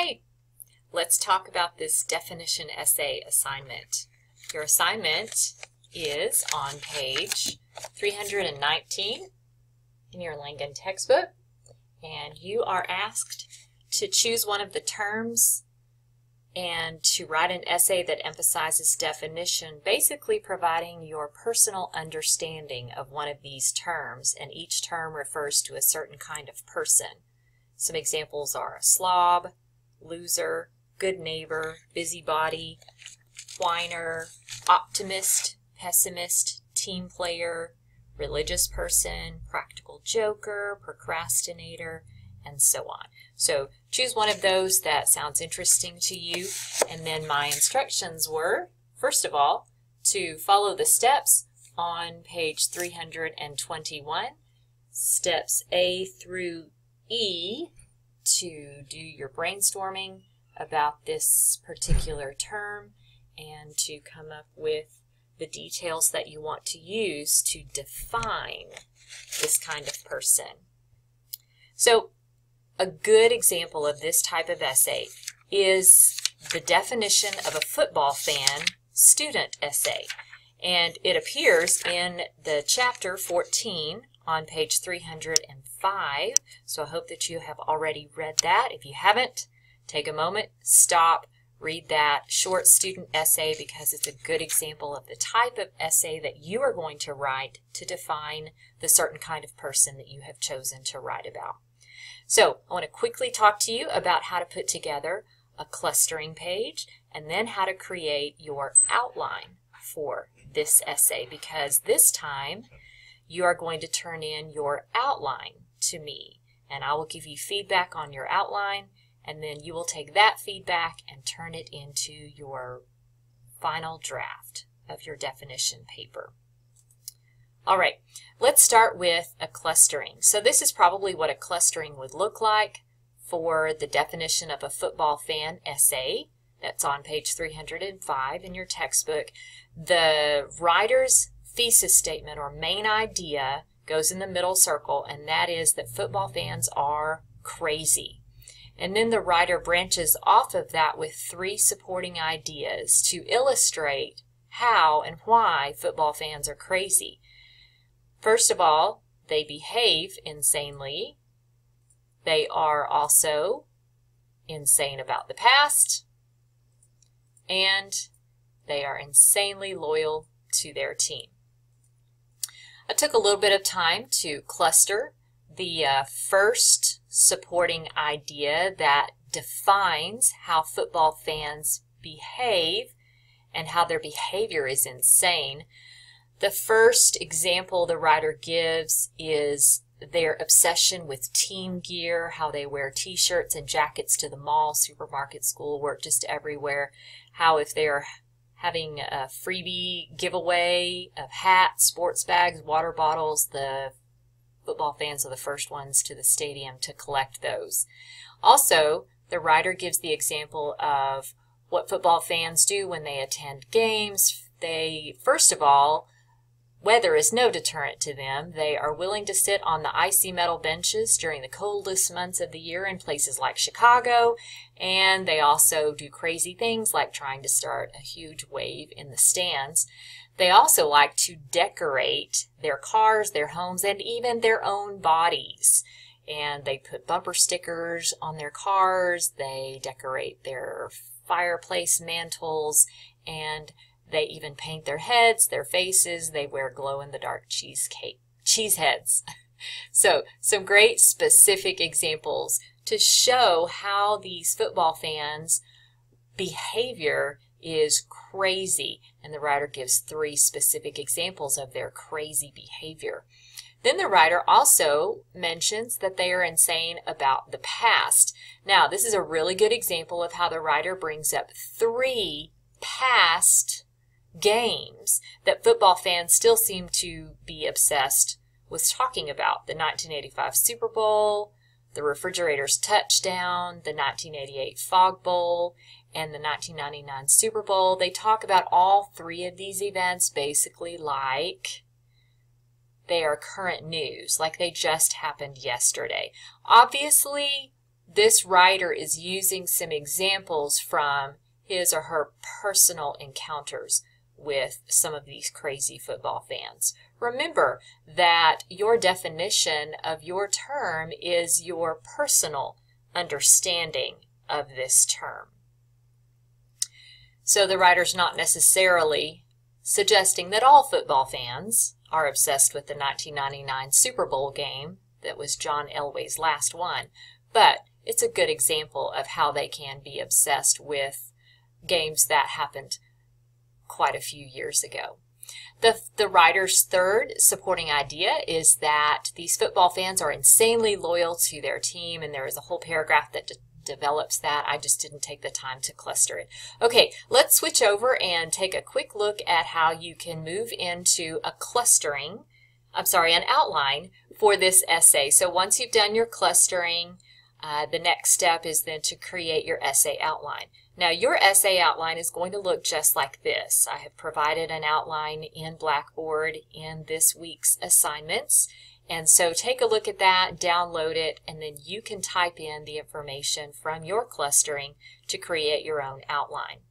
Hey, let's talk about this definition essay assignment. Your assignment is on page 319 in your Langan textbook, and you are asked to choose one of the terms and to write an essay that emphasizes definition, basically providing your personal understanding of one of these terms, and each term refers to a certain kind of person. Some examples are a slob, loser, good neighbor, busybody, whiner, optimist, pessimist, team player, religious person, practical joker, procrastinator, and so on. So choose one of those that sounds interesting to you, and then my instructions were, first of all, to follow the steps on page 321, steps A through E, to do your brainstorming about this particular term and to come up with the details that you want to use to define this kind of person. So a good example of this type of essay is the definition of a football fan student essay, and it appears in the chapter 14 on page 305, so I hope that you have already read that. If you haven't, take a moment, stop, read that short student essay, because it's a good example of the type of essay that you are going to write to define the certain kind of person that you have chosen to write about. So I want to quickly talk to you about how to put together a clustering page and then how to create your outline for this essay, because this time you are going to turn in your outline to me, and I will give you feedback on your outline, and then you will take that feedback and turn it into your final draft of your definition paper. All right, let's start with a clustering. So this is probably what a clustering would look like for the definition of a football fan essay. That's on page 305 in your textbook. The writer's thesis statement or main idea goes in the middle circle, and that is that football fans are crazy. And then the writer branches off of that with three supporting ideas to illustrate how and why football fans are crazy. First of all, they behave insanely. They are also insane about the past, and they are insanely loyal to their team. I took a little bit of time to cluster the first supporting idea that defines how football fans behave and how their behavior is insane. The first example the writer gives is their obsession with team gear, how they wear t-shirts and jackets to the mall, supermarket, school, work, just everywhere. How if they're having a freebie giveaway of hats, sports bags, water bottles, the football fans are the first ones to the stadium to collect those. Also, the writer gives the example of what football fans do when they attend games. They, first of all, weather is no deterrent to them. They are willing to sit on the icy metal benches during the coldest months of the year in places like Chicago, and they also do crazy things like trying to start a huge wave in the stands. They also like to decorate their cars, their homes, and even their own bodies. And they put bumper stickers on their cars, they decorate their fireplace mantles, and they even paint their heads, their faces. They wear glow-in-the-dark cheese heads. So some great specific examples to show how these football fans' behavior is crazy. And the writer gives three specific examples of their crazy behavior. Then the writer also mentions that they are insane about the past. Now, this is a really good example of how the writer brings up three past games that football fans still seem to be obsessed with talking about. The 1985 Super Bowl, the Refrigerator's touchdown, the 1988 Fog Bowl, and the 1999 Super Bowl. They talk about all three of these events basically like they are current news, like they just happened yesterday. Obviously, this writer is using some examples from his or her personal encounters with some of these crazy football fans. Remember that your definition of your term is your personal understanding of this term. So the writer's not necessarily suggesting that all football fans are obsessed with the 1999 Super Bowl game that was John Elway's last one, but it's a good example of how they can be obsessed with games that happened quite a few years ago. The writer's third supporting idea is that these football fans are insanely loyal to their team, and there is a whole paragraph that develops that. I just didn't take the time to cluster it. Okay, let's switch over and take a quick look at how you can move into a an outline for this essay. So once you've done your clustering, the next step is then to create your essay outline. Now your essay outline is going to look just like this. I have provided an outline in Blackboard in this week's assignments. And so take a look at that, download it, and then you can type in the information from your clustering to create your own outline.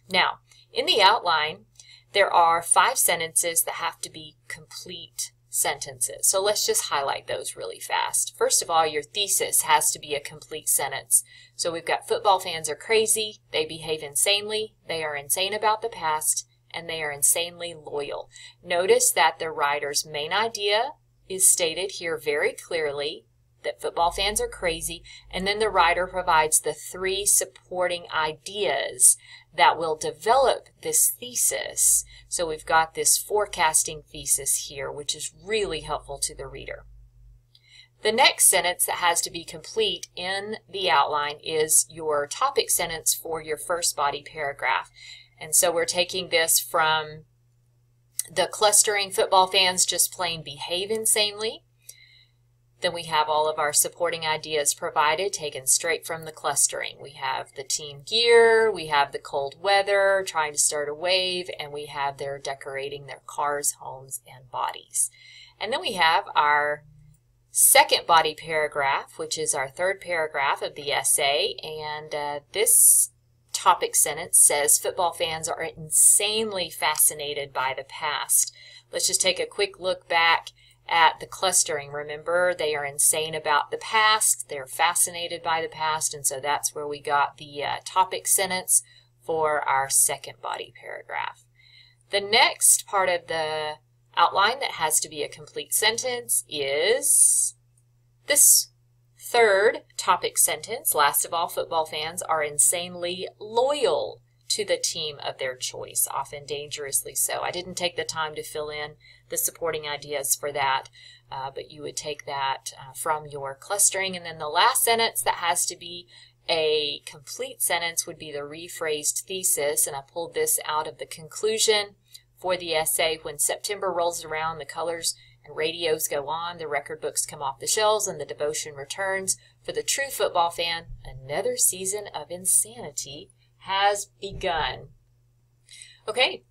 Now, in the outline, there are 5 sentences that have to be complete sentences. So let's just highlight those really fast. First of all, your thesis has to be a complete sentence. So we've got football fans are crazy, they behave insanely, they are insane about the past, and they are insanely loyal. Notice that the writer's main idea is stated here very clearly, that football fans are crazy, and then the writer provides the 3 supporting ideas that will develop this thesis. So we've got this forecasting thesis here, which is really helpful to the reader. The next sentence that has to be complete in the outline is your topic sentence for your first body paragraph. And so we're taking this from the clustering football fans just plain behave insanely. Then we have all of our supporting ideas provided, taken straight from the clustering. We have the team gear, we have the cold weather, trying to start a wave, and we have their decorating their cars, homes, and bodies. And then we have our second body paragraph, which is our third paragraph of the essay, and this topic sentence says football fans are insanely fascinated by the past. Let's just take a quick look back at the clustering. Remember, they are insane about the past, they're fascinated by the past, and so that's where we got the topic sentence for our second body paragraph. The next part of the outline that has to be a complete sentence is this third topic sentence. Last of all, football fans are insanely loyal to the team of their choice, often dangerously so. I didn't take the time to fill in the supporting ideas for that, but you would take that from your clustering. And then the last sentence that has to be a complete sentence would be the rephrased thesis, and I pulled this out of the conclusion for the essay. When September rolls around, the colors and radios go on, the record books come off the shelves, and the devotion returns. For the true football fan, another season of insanity has begun. Okay,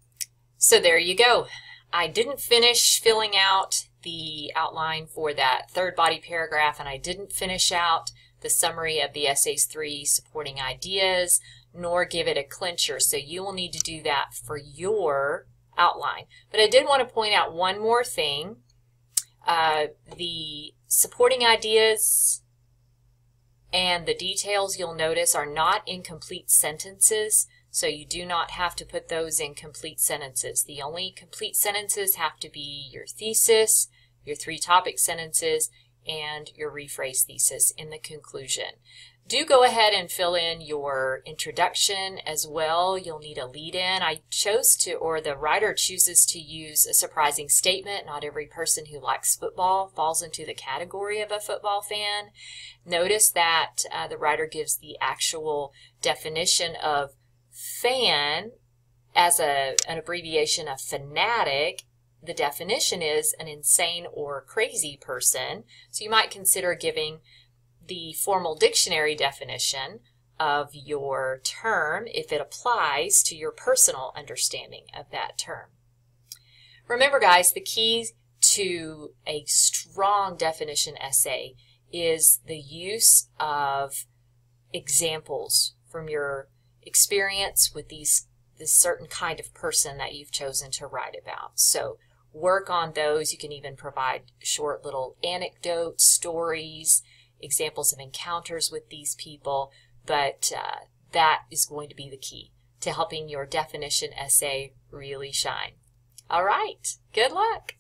so there you go. I didn't finish filling out the outline for that third body paragraph, and I didn't finish out the summary of the essay's 3 supporting ideas, nor give it a clincher, so you will need to do that for your outline. But I did want to point out one more thing. The supporting ideas and the details, you'll notice, are not in complete sentences, so you do not have to put those in complete sentences. The only complete sentences have to be your thesis, your 3 topic sentences, and your rephrase thesis in the conclusion. Do go ahead and fill in your introduction as well. You'll need a lead-in. I chose to, or the writer chooses to use a surprising statement. Not every person who likes football falls into the category of a football fan. Notice that the writer gives the actual definition of fan as an abbreviation of fanatic. The definition is an insane or crazy person. So you might consider giving the formal dictionary definition of your term if it applies to your personal understanding of that term. Remember, guys, the key to a strong definition essay is the use of examples from your experience with this certain kind of person that you've chosen to write about. So work on those. You can even provide short little anecdotes, stories, examples of encounters with these people, but that is going to be the key to helping your definition essay really shine. All right, good luck.